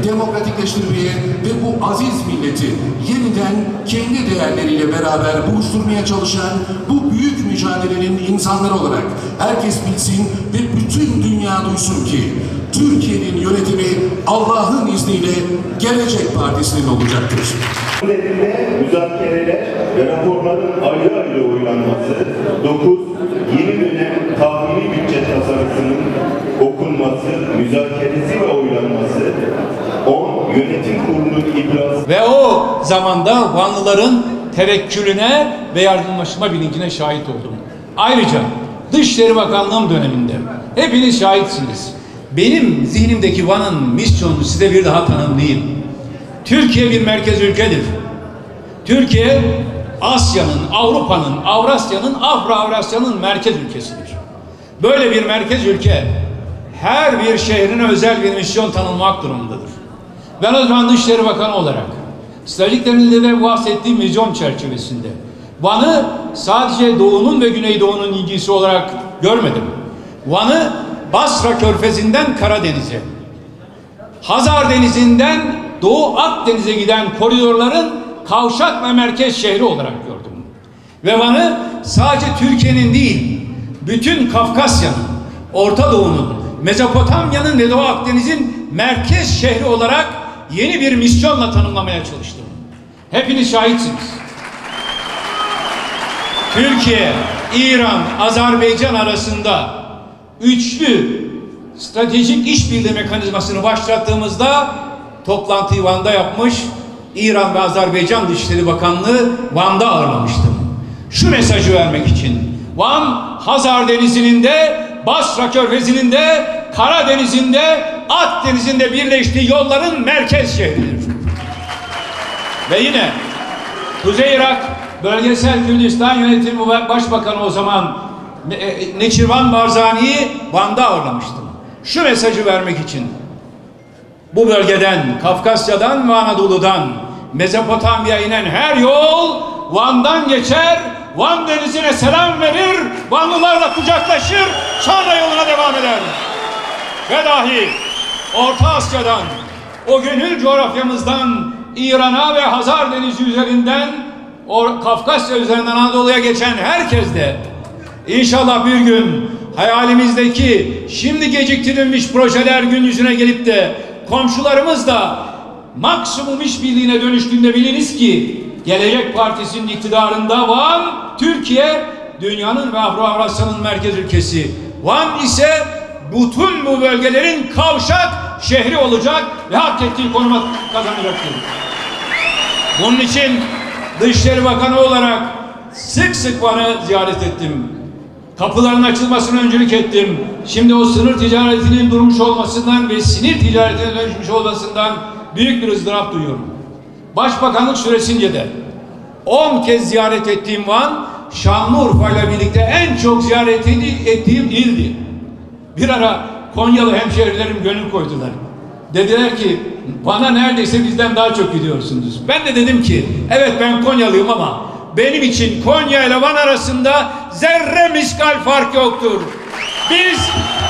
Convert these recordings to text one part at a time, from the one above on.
Demokratikleştirmeye ve bu aziz milleti yeniden kendi değerleriyle beraber buluşturmaya çalışan bu büyük mücadelenin insanları olarak herkes bilsin ve bütün dünya duysun ki Türkiye'nin yönetimi Allah'ın izniyle Gelecek Partisi'nin olacaktır. Bu nedenle müzakereler ve raporların ayrı ayrı oylanması, 9. Yeni dönem tahmini bütçe tasarısının okunması, müzakeresi ve oylanması, 10. Yönetim kurulunun iblası ve o zamanda Vanlıların tevekkülüne ve yardımlaşma bilincine şahit oldum. Ayrıca Dışişleri Bakanlığım döneminde hepiniz şahitsiniz. Benim zihnimdeki Van'ın misyonunu size bir daha tanımlayayım. Türkiye bir merkez ülkedir. Türkiye Asya'nın, Avrupa'nın, Avrasya'nın, Afro-Avrasya'nın merkez ülkesidir. Böyle bir merkez ülke her bir şehrine özel bir misyon tanınmak durumundadır. Ben o zaman Dışişleri Bakanı olarak söylediklerimde de bahsettiğim vizyon çerçevesinde Van'ı sadece Doğu'nun ve Güneydoğu'nun ilgisi olarak görmedim. Van'ı Basra Körfezi'nden Karadeniz'e, Hazar Denizi'nden Doğu Akdeniz'e giden koridorların kavşak ve merkez şehri olarak gördüm. Ve Van'ı sadece Türkiye'nin değil, bütün Kafkasya'nın, Orta Doğu'nun, Mezopotamya'nın ve Doğu Akdeniz'in merkez şehri olarak yeni bir misyonla tanımlamaya çalıştım. Hepiniz şahitsiniz. Türkiye, İran, Azerbaycan arasında üçlü stratejik işbirliği mekanizmasını başlattığımızda toplantıyı Van'da yapmış, İran ve Azerbaycan Dışişleri Bakanlığı Van'da ağırlamıştım. Şu mesajı vermek için: Van, Hazar Denizi'nin de, Basra Körfezi'nin de, Karadeniz'in de, Akdeniz'in de birleştiği yolların merkez şehridir. Ve yine Kuzey Irak Bölgesel Kürdistan Yönetimi Başbakanı o zaman Neçirvan Barzani'yi Van'da ağırlamıştım. Şu mesajı vermek için: bu bölgeden, Kafkasya'dan ve Anadolu'dan Mezopotamya'ya inen her yol Van'dan geçer, Van Denizi'ne selam verir, Vanlılarla kucaklaşır, sonra yoluna devam eder. Ve dahi Orta Asya'dan, o gönül coğrafyamızdan İran'a ve Hazar Denizi üzerinden, Kafkasya üzerinden Anadolu'ya geçen herkes de İnşallah bir gün hayalimizdeki şimdi geciktirilmiş projeler gün yüzüne gelip de komşularımız da maksimum işbirliğine dönüştüğünde biliniz ki Gelecek Partisi'nin iktidarında Van, Türkiye dünyanın ve Afro-Avrasya'nın merkez ülkesi. Van ise bütün bu bölgelerin kavşak şehri olacak ve hak ettiği konuma kazanacaktır. Bunun için Dışişleri Bakanı olarak sık sık Van'ı ziyaret ettim. Kapıların açılmasına öncülük ettim. Şimdi o sınır ticaretinin durmuş olmasından ve sinir ticaretine dönüşmüş olmasından büyük bir ızdırap duyuyorum. Başbakanlık süresince de 10 kez ziyaret ettiğim Van, Şanlıurfa ile birlikte en çok ziyaret ettiğim ildi. Bir ara Konyalı hemşehrilerim gönül koydular. Dediler ki Van'a neredeyse bizden daha çok gidiyorsunuz. Ben de dedim ki evet ben Konyalıyım ama benim için Konya ile Van arasında zerre miskal fark yoktur. Biz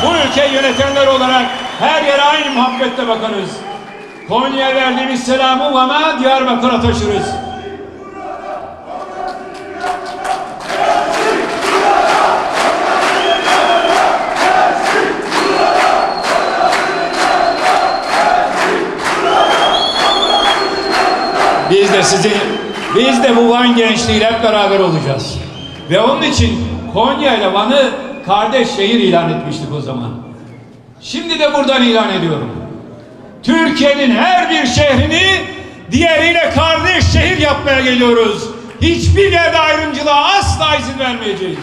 bu ülkeyi yönetenler olarak her yere aynı muhabbetle bakarız. Konya'ya verdiğimiz selamı Van'a, Diyarbakır'a taşırız. Biz de bu Van gençliğiyle hep beraber olacağız. Ve onun için Konya ile Van'ı kardeş şehir ilan etmiştik o zaman. Şimdi de buradan ilan ediyorum. Türkiye'nin her bir şehrini diğeriyle kardeş şehir yapmaya geliyoruz. Hiçbir yerde ayrımcılığa asla izin vermeyeceğiz.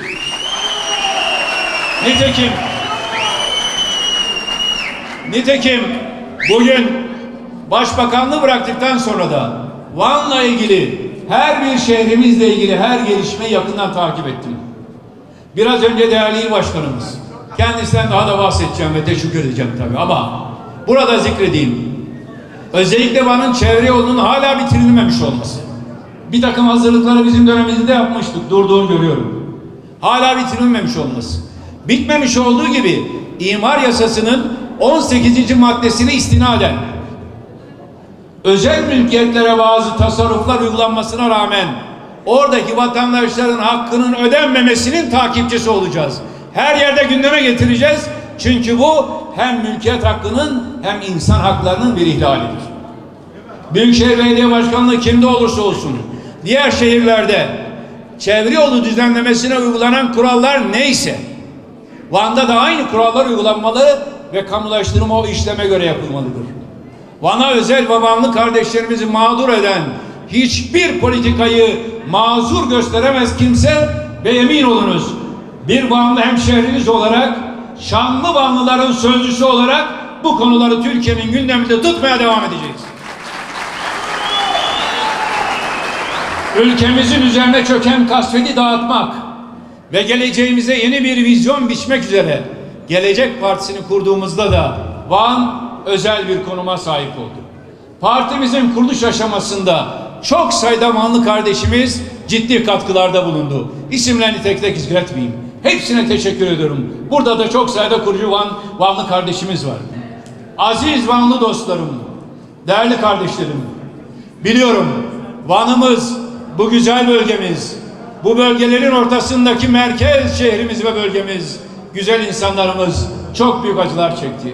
Nitekim bugün başbakanlığı bıraktıktan sonra da Van'la ilgili her bir şehrimizle ilgili her gelişmeyi yakından takip ettim. Biraz önce değerli il başkanımız, kendisinden daha da bahsedeceğim ve teşekkür edeceğim tabii ama burada zikredeyim. Özellikle Van'ın çevre yolunun hala bitirilmemiş olması. Bir takım hazırlıkları bizim dönemimizde yapmıştık, durduğunu görüyorum. Hala bitirilmemiş olması. Bitmemiş olduğu gibi imar yasasının 18. maddesine istinaden özel mülkiyetlere bazı tasarruflar uygulanmasına rağmen oradaki vatandaşların hakkının ödenmemesinin takipçisi olacağız. Her yerde gündeme getireceğiz. Çünkü bu hem mülkiyet hakkının hem insan haklarının bir ihlalidir. Büyükşehir Belediye Başkanlığı kimde olursa olsun, diğer şehirlerde çevre yolu düzenlemesine uygulanan kurallar neyse, Van'da da aynı kurallar uygulanmalı ve kamulaştırma o işleme göre yapılmalıdır. Van'a özel ve Vanlı kardeşlerimizi mağdur eden hiçbir politikayı mazur gösteremez kimse ve emin olunuz, bir Vanlı hemşehriniz olarak, şanlı Vanlıların sözcüsü olarak bu konuları Türkiye'nin gündeminde tutmaya devam edeceğiz. Ülkemizin üzerine çöken kasveti dağıtmak ve geleceğimize yeni bir vizyon biçmek üzere Gelecek Partisi'ni kurduğumuzda da Van özel bir konuma sahip oldu. Partimizin kuruluş aşamasında çok sayıda Vanlı kardeşimiz ciddi katkılarda bulundu. İsimlerini tek tek zikretmeyeyim. Hepsine teşekkür ediyorum. Burada da çok sayıda kurucu Vanlı kardeşimiz var. Aziz Vanlı dostlarım, değerli kardeşlerim, biliyorum Van'ımız, bu güzel bölgemiz, bu bölgelerin ortasındaki merkez şehrimiz ve bölgemiz, güzel insanlarımız çok büyük acılar çekti.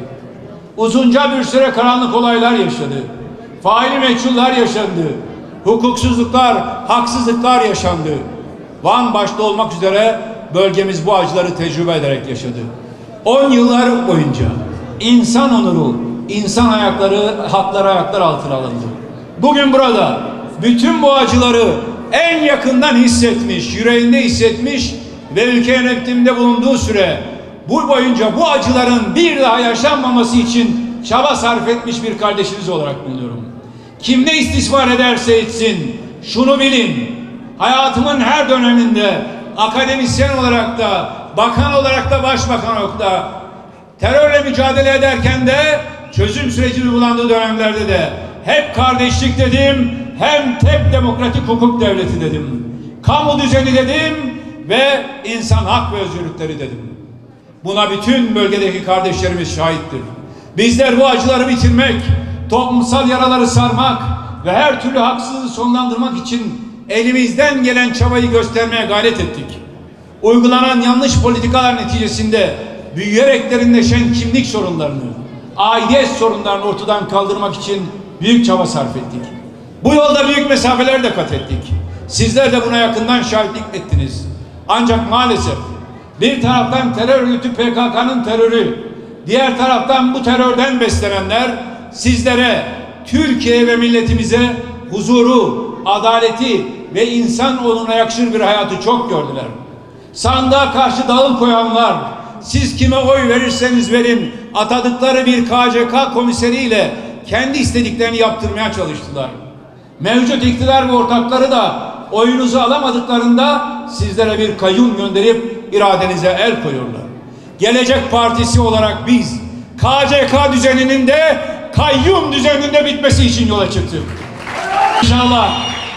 Uzunca bir süre karanlık olaylar yaşadı. Faili meçhuller yaşandı. Hukuksuzluklar, haksızlıklar yaşandı. Van başta olmak üzere bölgemiz bu acıları tecrübe ederek yaşadı. 10 yıllar boyunca insan onuru, insan hakları ayaklar altına alındı. Bugün burada bütün bu acıları en yakından hissetmiş, yüreğinde hissetmiş ve ülke yönetiminde bulunduğu süre bu boyunca bu acıların bir daha yaşanmaması için çaba sarf etmiş bir kardeşiniz olarak bulunuyorum. Kim ne istismar ederse etsin, şunu bilin, hayatımın her döneminde akademisyen olarak da, bakan olarak da, başbakan olarak da, terörle mücadele ederken de, çözüm süreci uygulandığı dönemlerde de hep kardeşlik dedim, hem tek demokratik hukuk devleti dedim, kamu düzeni dedim ve insan hak ve özgürlükleri dedim. Buna bütün bölgedeki kardeşlerimiz şahittir. Bizler bu acıları bitirmek, toplumsal yaraları sarmak ve her türlü haksızlığı sonlandırmak için elimizden gelen çabayı göstermeye gayret ettik. Uygulanan yanlış politikalar neticesinde büyüyerek derinleşen kimlik sorunlarını, aidiyet sorunlarını ortadan kaldırmak için büyük çaba sarf ettik. Bu yolda büyük mesafeler de kat ettik. Sizler de buna yakından şahitlik ettiniz. Ancak maalesef bir taraftan terör örgütü PKK'nın terörü, diğer taraftan bu terörden beslenenler sizlere, Türkiye ve milletimize huzuru, adaleti ve insanoğluna yakışır bir hayatı çok gördüler. Sandığa karşı dağıl koyanlar, siz kime oy verirseniz verin, atadıkları bir KCK komiseriyle kendi istediklerini yaptırmaya çalıştılar. Mevcut iktidar ve ortakları da oyunuzu alamadıklarında sizlere bir kayyum gönderip iradenize el koyuyorlar. Gelecek Partisi olarak biz KCK düzeninin de kayyum düzeninde bitmesi için yola çıktık. İnşallah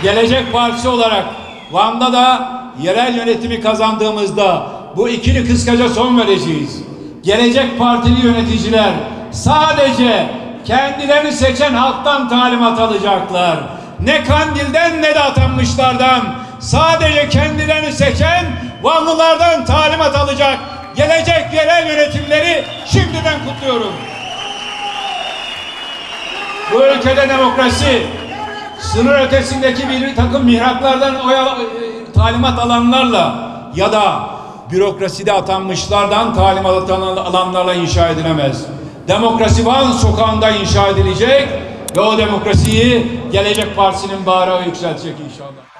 Gelecek Partisi olarak Van'da da yerel yönetimi kazandığımızda bu ikili kıskaca son vereceğiz. Gelecek Partili yöneticiler sadece kendilerini seçen halktan talimat alacaklar. Ne Kandil'den ne de atanmışlardan, sadece kendilerini seçen Vanlılardan talimat alacak gelecek yerel yönetimleri şimdiden kutluyorum. Bu ülkede demokrasi, sınır ötesindeki bir takım mihraklardan talimat alanlarla ya da bürokraside atanmışlardan talimat alanlarla inşa edilemez. Demokrasi Van sokağında inşa edilecek ve o demokrasiyi Gelecek Partisi'nin bayrağı yükseltecek inşallah.